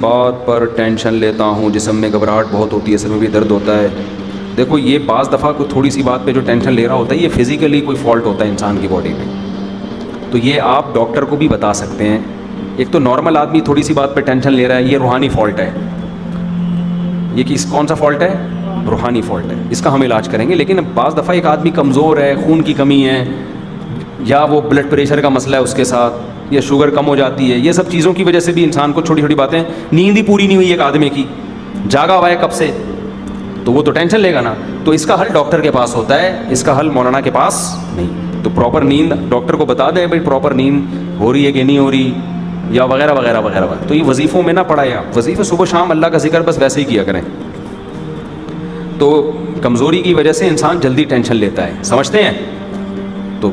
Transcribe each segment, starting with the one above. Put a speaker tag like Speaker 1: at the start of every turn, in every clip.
Speaker 1: بات پر ٹینشن لیتا ہوں، جسم میں گھبراہٹ بہت ہوتی ہے، سر میں بھی درد ہوتا ہے. دیکھو یہ بعض دفعہ کوئی تھوڑی سی بات پہ جو ٹینشن لے رہا ہوتا ہے یہ فزیکلی کوئی فالٹ ہوتا ہے انسان کی باڈی میں، تو یہ آپ ڈاکٹر کو بھی بتا سکتے ہیں. ایک تو نارمل آدمی تھوڑی سی بات پہ ٹینشن لے رہا ہے، یہ روحانی فالٹ ہے. یہ کون سا فالٹ ہے؟ روحانی فالٹ ہے. اس کا ہم علاج کریں گے. لیکن بعض دفعہ ایک آدمی کمزور ہے، خون کی کمی ہے، یا وہ بلڈ پریشر کا مسئلہ ہے اس کے ساتھ، یا شوگر کم ہو جاتی ہے، یہ سب چیزوں کی وجہ سے بھی انسان کو چھوٹی چھوٹی باتیں، نیند ہی پوری نہیں ہوئی ایک آدمی کی، جاگا ہوا ہے کب سے، تو وہ تو ٹینشن لے گا نا. تو اس کا حل ڈاکٹر کے پاس ہوتا ہے، اس کا حل مولانا کے پاس نہیں. تو پراپر نیند ڈاکٹر کو بتا دیں بھائی پراپر نیند ہو رہی ہے کہ نہیں ہو رہی، یا وغیرہ وغیرہ وغیرہ. تو یہ وظیفوں میں نہ پڑھائے آپ، وظیفے صبح شام اللہ کا ذکر بس ویسے ہی کیا کریں. تو کمزوری کی وجہ سے انسان جلدی ٹینشن لیتا ہے، سمجھتے ہیں؟ تو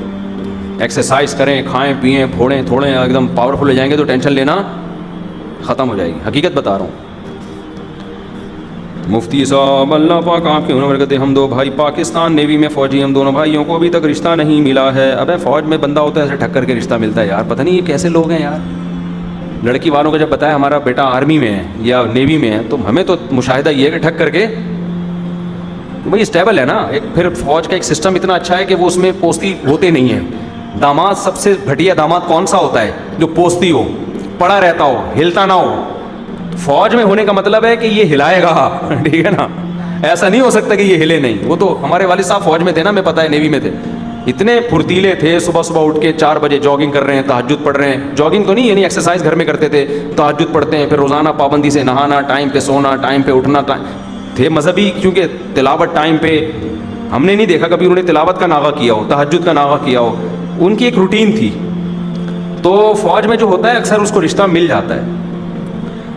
Speaker 1: ایکسرسائز کریں، کھائیں پئیں پھوڑیں تھوڑیں، ایک دم پاورفل ہو جائیں گے تو ٹینشن لینا ختم ہو جائے گی. حقیقت بتا رہا ہوں. مفتی صاحب اللہ پاک آپ کی عمر برکت دے. ہم دو بھائی پاکستان نیوی میں فوجی، ہم دونوں بھائیوں کو ابھی تک رشتہ نہیں ملا ہے. ابے فوج میں بندہ ہوتا ہے ایسے ٹھک کر کے رشتہ ملتا ہے یار، پتہ نہیں یہ کیسے لوگ ہیں یار. لڑکی والوں کو جب بتایا ہمارا بیٹا آرمی میں ہے یا نیوی میں ہے تو ہمیں تو مشاہدہ یہ ہے کہ ٹھک کر کے بھائی اسٹیبل ہے نا. ایک پھر فوج کا ایک سسٹم اتنا اچھا ہے کہ وہ اس میں پوستی ہوتے نہیں ہیں. داماد سب سے گھٹیا داماد کون سا ہوتا ہے؟ جو پوستی ہو، پڑا رہتا ہو، ہلتا نہ ہو. فوج میں ہونے کا مطلب ہے کہ یہ ہلائے گا، ٹھیک ہے نا. ایسا نہیں ہو سکتا کہ یہ ہلے نہیں. وہ تو ہمارے والد صاحب فوج میں تھے نا، میں پتہ ہے نیوی میں تھے، اتنے پھرتیلے تھے. صبح صبح اٹھ کے 4 بجے جاگنگ کر رہے ہیں، تہجد پڑھ رہے ہیں. جاگنگ تو نہیں یعنی ایکسرسائز گھر میں کرتے تھے، تہجد پڑھتے ہیں، پھر روزانہ پابندی سے نہانا، ٹائم پہ سونا، ٹائم پہ اٹھنا. تھے مذہبی، کیونکہ تلاوت ٹائم پہ. ہم نے نہیں دیکھا کبھی انہوں نے تلاوت کا ناغہ کیا ہو، تہجد کا ناغہ کیا ہو. ان کی ایک روٹین تھی. تو فوج میں جو ہوتا ہے اکثر اس کو رشتہ مل جاتا ہے.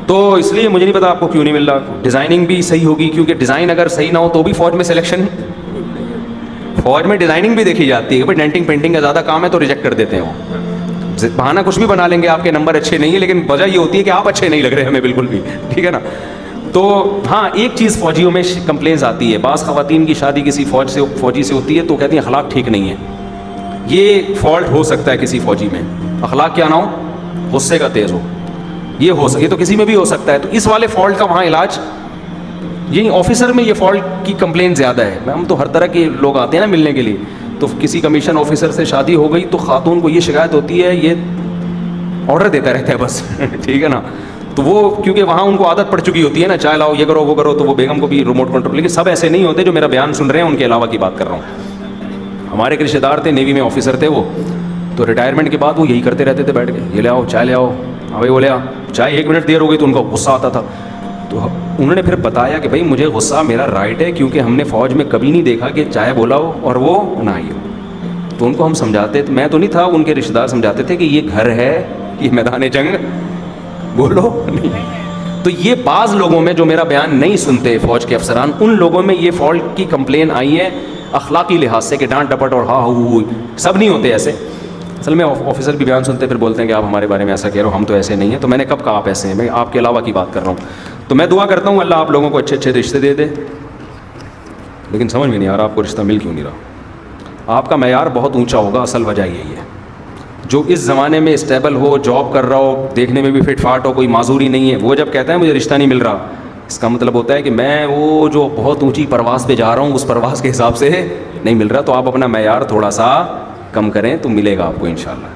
Speaker 1: تو اس لیے مجھے نہیں پتا آپ کو کیوں نہیں مل رہا. ڈیزائننگ بھی صحیح ہوگی، کیونکہ ڈیزائن اگر صحیح نہ ہو تو بھی فوج میں سلیکشن، فوج میں ڈیزائننگ بھی دیکھی جاتی ہے کہ بھائی ڈینٹنگ پینٹنگ کا زیادہ کام ہے تو ریجیکٹ کر دیتے ہیں. وہ بہانہ کچھ بھی بنا لیں گے، آپ کے نمبر اچھے نہیں ہیں، لیکن وجہ یہ ہوتی ہے کہ آپ اچھے نہیں لگ رہے ہمیں بالکل بھی، ٹھیک ہے نا. تو ہاں ایک چیز فوجیوں میں کمپلینس آتی ہے، بعض خواتین کی شادی کسی فوجی سے ہوتی ہے تو کہتی ہیں اخلاق ٹھیک نہیں ہے. یہ فالٹ ہو سکتا ہے کسی فوجی میں، اخلاق کیا نہ ہو، غصے کا تیز ہو، یہ ہو سکے تو کسی میں بھی ہو سکتا ہے. تو اس والے فالٹ کا وہاں علاج یہی آفیسر میں، یہ فالٹ کی کمپلین زیادہ ہے. ہم تو ہر طرح کے لوگ آتے ہیں نا ملنے کے لیے. تو کسی کمیشن آفیسر سے شادی ہو گئی تو خاتون کو یہ شکایت ہوتی ہے، یہ آرڈر دیتا رہتا ہے بس ٹھیک ہے نا. تو وہ کیونکہ وہاں ان کو عادت پڑ چکی ہوتی ہے نا، چائے لاؤ، یہ کرو وہ کرو، تو وہ بیگم کو بھی ریموٹ کنٹرول. لیکن سب ایسے نہیں ہوتے جو میرا بیان سن رہے ہیں، ان کے علاوہ کی بات کر رہا ہوں. ہمارے ایک رشتے دار تھے، نیوی میں آفیسر تھے وہ، تو ریٹائرمنٹ کے بعد وہ یہی کرتے رہتے تھے بیٹھ کے، یہ لے آؤ چائے لے آؤ. ہاں بھائی وہ لے آ چائے. 1 منٹ دیر ہو گئی تو ان کو غصہ آتا تھا. تو انہوں نے پھر بتایا کہ بھائی مجھے غصہ میرا رائٹ ہے، کیونکہ ہم نے فوج میں کبھی نہیں دیکھا کہ چائے بولا ہو اور وہ نہ آئی ہو. تو ان کو ہم سمجھاتے تھے، میں تو نہیں تھا، ان کے رشتے دار سمجھاتے تھے کہ یہ گھر ہے، یہ میدان جنگ بولو نہیں. تو یہ بعض لوگوں میں جو میرا بیان نہیں سنتے فوج کے افسران، ان لوگوں میں یہ فالٹ کی کمپلین آئی ہے اخلاقی لحاظ سے کہ ڈانٹ ڈپٹ اور ہاں ہو. سب نہیں ہوتے ایسے. اصل میں آفیسر بھی بیان سنتے پھر بولتے ہیں کہ آپ ہمارے بارے میں ایسا کہہ رہے ہو، ہم تو ایسے نہیں ہیں. تو میں نے کب کہا آپ ایسے ہیں؟ میں آپ کے علاوہ کی بات کر رہا ہوں. تو میں دعا کرتا ہوں اللہ آپ لوگوں کو اچھے اچھے رشتے دے دے. لیکن سمجھ میں نہیں آ رہا آپ کو رشتہ مل کیوں نہیں رہا. آپ کا معیار بہت اونچا ہوگا، اصل وجہ یہی ہے. جو اس زمانے میں اسٹیبل ہو، جاب کر رہا ہو، دیکھنے میں بھی فٹ فاٹ ہو، کوئی معذوری نہیں ہے، وہ جب کہتا ہے مجھے رشتہ نہیں مل رہا، اس کا مطلب ہوتا ہے کہ میں وہ جو بہت اونچی پرواز پہ جا رہا ہوں اس پرواز کے حساب سے نہیں مل رہا. تو آپ اپنا معیار تھوڑا سا کم کریں تو ملے گا آپ کو انشاءاللہ.